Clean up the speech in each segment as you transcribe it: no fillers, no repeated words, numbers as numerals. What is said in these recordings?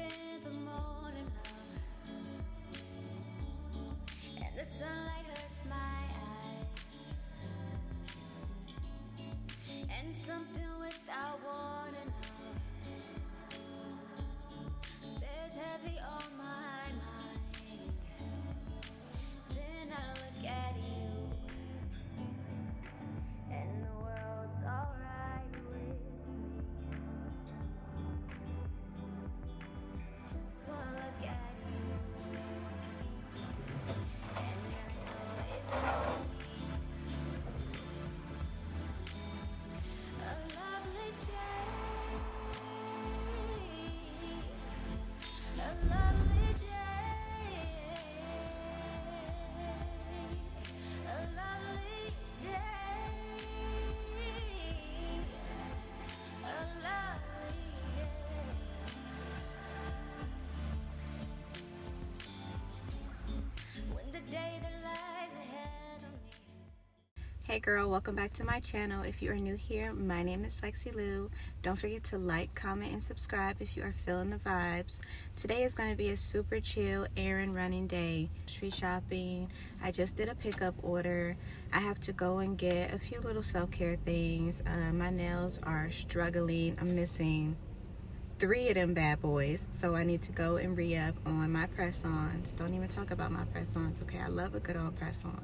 in the morning, and the sunlight hurts my eyes, and something without warning, there's heavy on my mind. Then I look at you, and the world's alright with me. Just wanna look at you, and I know it's only a lovely day, a lovely day, a lovely day, a lovely day. When the day that lies ahead of me. Hey girl, welcome back to my channel. If you are new here, my name is Lexy Lu. Don't forget to like, comment, and subscribe if you are feeling the vibes. Today is going to be a super chill errand running day. Street shopping. I just did a pickup order. I have to go and get a few little self-care things. My nails are struggling. I'm missing 3 of them bad boys, so I need to go and re-up on my press-ons. Don't even talk about my press-ons, okay? I love a good old press-on.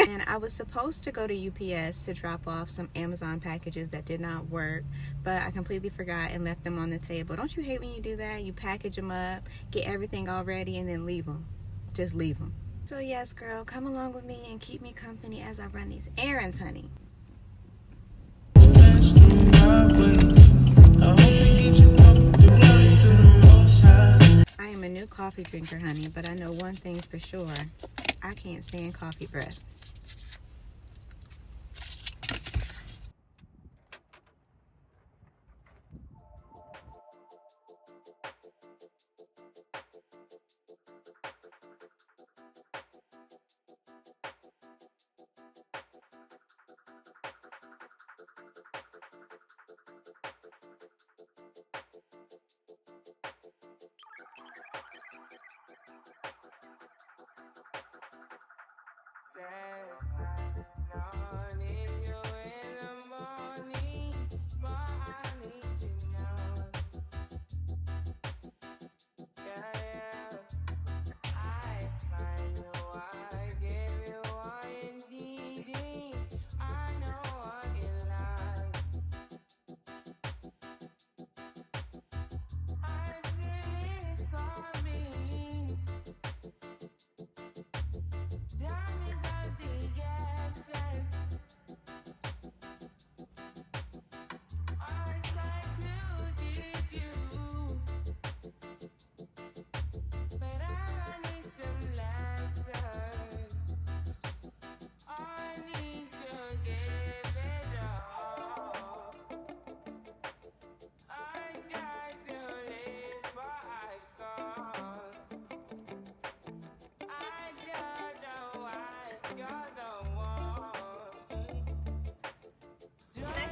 And I was supposed to go to UPS to drop off some Amazon packages that did not work, but I completely forgot and left them on the table. Don't you hate when you do that? You package them up, get everything all ready, and then leave them. Just leave them. So yes, girl, come along with me and keep me company as I run these errands, honey. I am a new coffee drinker, honey, but I know one thing's for sure. I can't stand coffee breath.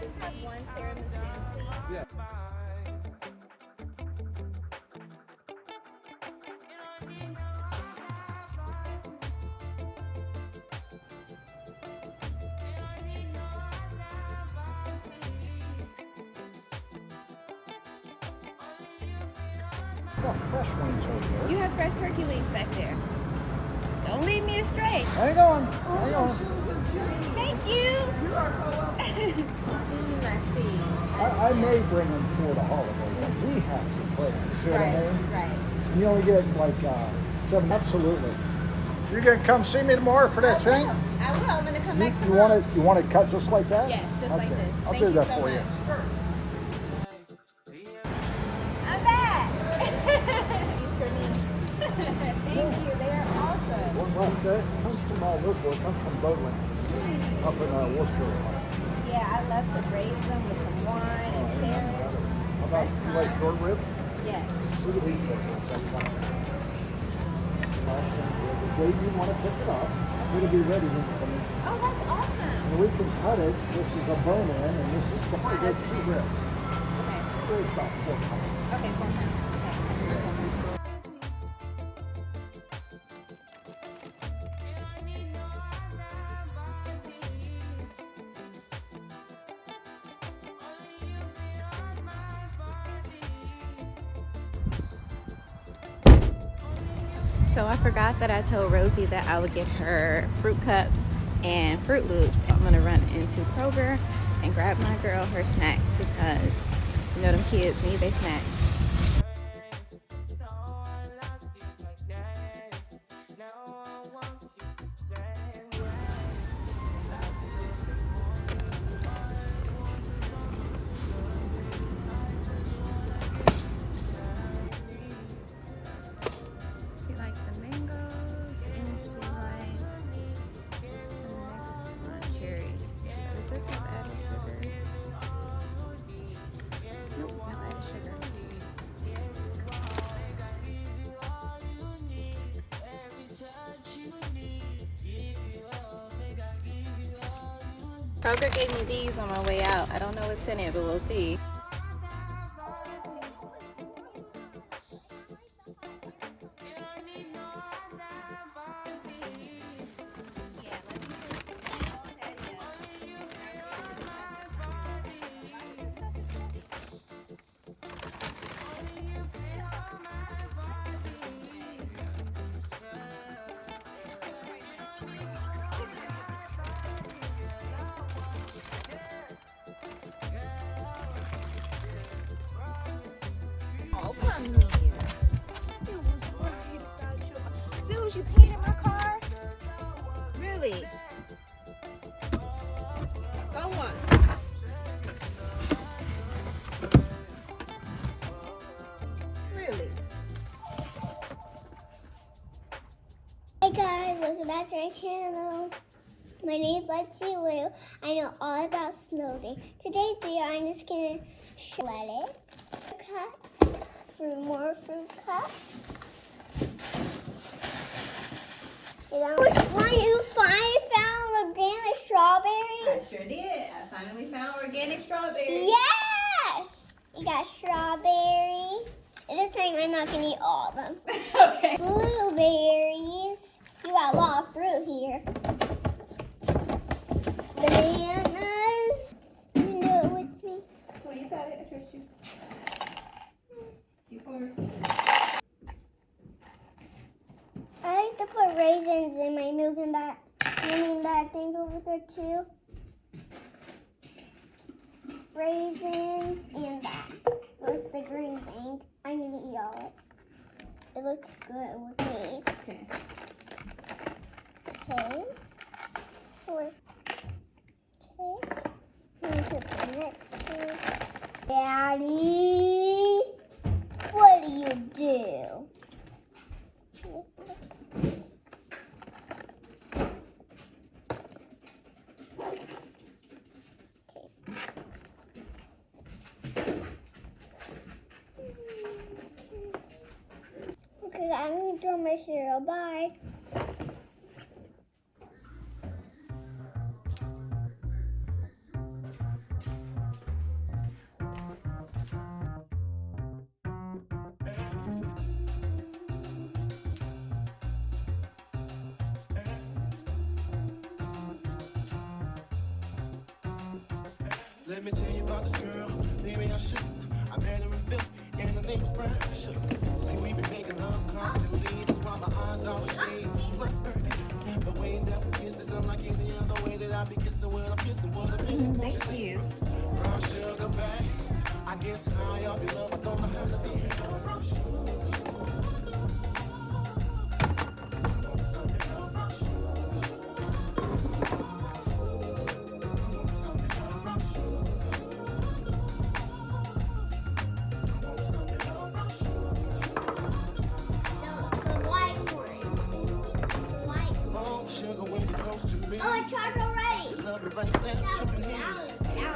Just have one tiramisu, please. Yeah. Got fresh wings over there. You have fresh turkey wings back there. Don't lead me astray. Hang on. Hang on. Thank you. You are so welcome. Let's see. I may bring them for the holiday, but we have to play. See what I mean? Right. You only get like 7. Absolutely. You gonna come see me tomorrow for that shank? I will. I'm gonna come back tomorrow. You want it cut just like that? Yes, just like this. I'll Thank do you that so for you. much. I'm back. These for me. Thank you. They are awesome. Well, that comes from Worcester. It comes from Bowling, up in Worcester. Yeah, I love to braise them with some wine and carrots. How about you like short rib? Yes. Look at these things. The day you want to pick it up, it'll be ready when you come in. Oh, that's awesome. And we can cut it. This is a bone in, and this is the hard rib. 2 ribs. Okay. It's about 4 pounds. Okay, 4 pounds. Okay. So I forgot that I told Rosie that I would get her fruit cups and Fruit Loops. I'm gonna run into Kroger and grab my girl her snacks because you know them kids need their snacks. She likes the mangoes and she likes the next one, cherry. Does this have added sugar? Nope, no added sugar. Kroger gave me these on my way out. I don't know what's in it, but we'll see. Oh, come here. You was worried about your... Zeus, you peed in my car? Really? Go on. Really? Hey guys, welcome back to my channel. My name is Lexy Lu. I know all about snow day. Today's video, I'm just gonna show it. Cups for more fruit cups. When you finally found organic strawberries? I sure did. I finally found organic strawberries. Yes! You got strawberries. And this time I'm not gonna eat all of them. Okay. Blueberries. You got a lot of fruit here. Bananas. You can do it with me. Well, you got it. I trust you. You pour. I like to put raisins in my milk and that thing over there too. Raisins and that with the green thing. I'm gonna eat all of it. It looks good with me. Okay. Okay. Okay. Let me put the next one. Daddy, what do you do? Okay, I'm gonna throw my cereal. Bye. Let me tell you about this girl, maybe I should. I met her in Philly, and her name's Brian. See, we been making love constantly. That's why my eyes always shade like burgundy. The way that we kiss is unlike any other way that I be kissing when I'm kissing. What a miss. Thank you. Brown sugar back. I guess high off your love, I don't know how to say it. Brown sugar when you're close to me. Oh, it's charged already. Love me right there, show me knees.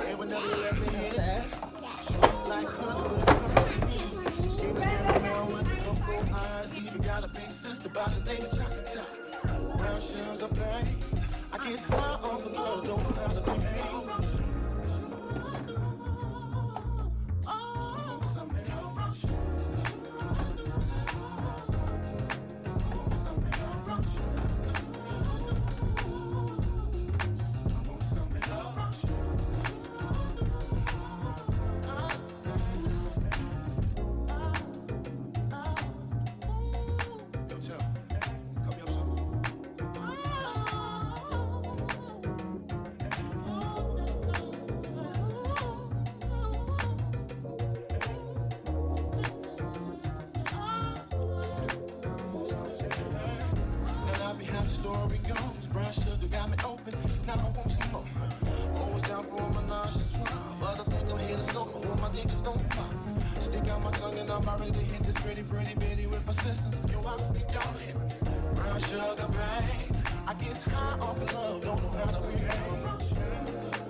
And whenever you let me hit it, sweet like honey when it comes to me. Skin is caramel with the cocoa eyes. Even got a big sister by the name of Chocolate Top. Brown sugar, babe. I guess high off the love, don't know how to behave. sugar got me open. Now I want some more. Always down for a menage a trois, but I think I'm here to sober. All my niggas don't pop. Stick out my tongue and I'm already hit this pretty bitty with persistence. Yo, I think y'all hit me. Brown sugar, babe. I get high off of love, don't know how to behave.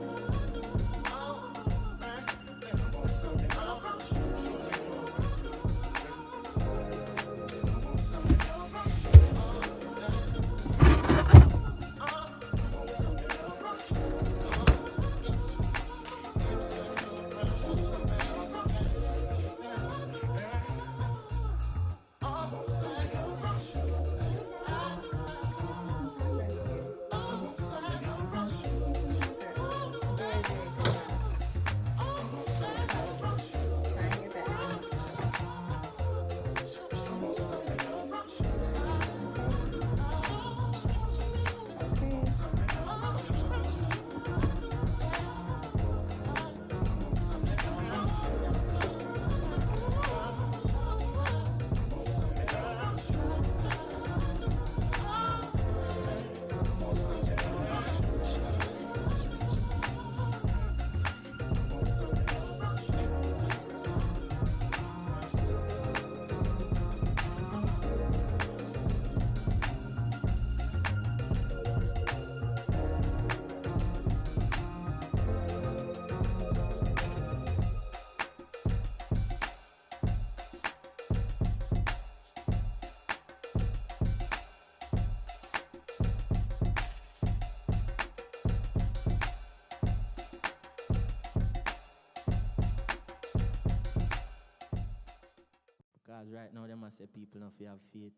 Because right now, they must say people don't have faith.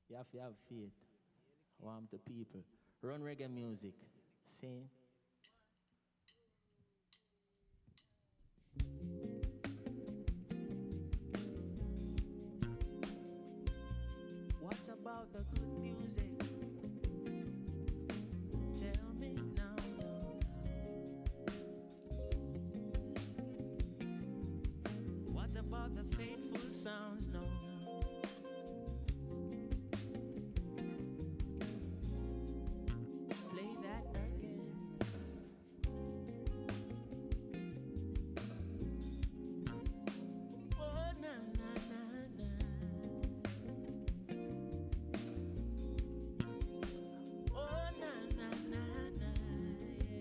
You have to have faith. Warm to people. Run reggae music. Sing. What about the good music? Tell me now. What about the faithful sounds? No. Play that again. Oh, na na na na. Oh, na na na na.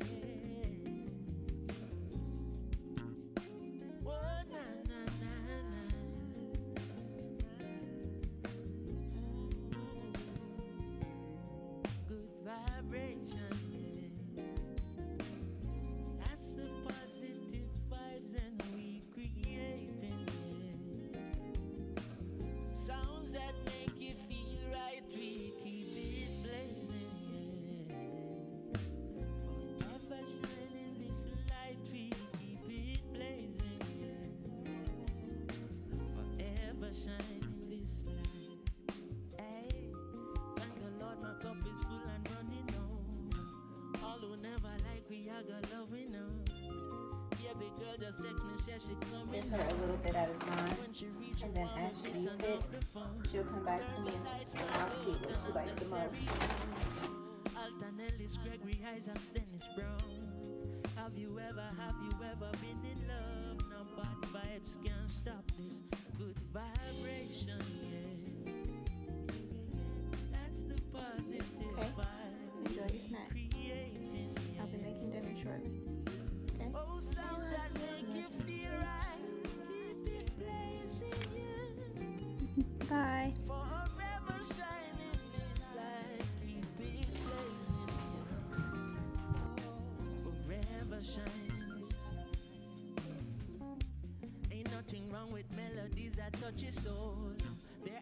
Yeah. Oh, na na na na. Good vibration, yeah. That's the positive vibes and we creating, yeah. Sounds that make you feel right, we keep it blazing, yeah. Forever shining this light, we keep it blazing, yeah. Forever shining this light. Hey, thank the Lord, my cup is full and running over. All who never like we are got love we know. Yeah, big girl just text me, said she coming. Give her a little bit at a time, When she reach and then as she eats it, she'll come back to me and I'll see what she likes the most. Alton Ellis, Gregory Isaacs, Dennis Brown. Have you ever been in love? Now bad vibes can't stop this good vibration, yeah. That's the positive Okay. vibe. Enjoy your snack. Creating, I'll be making dinner shortly. Okay? oh, sounds that make you feel right. Keep it blazing, yeah. Bye. Forever shining this light. Keep it blazing, yeah. Forever shining this. Ain't nothing wrong with melodies that touch your soul. They're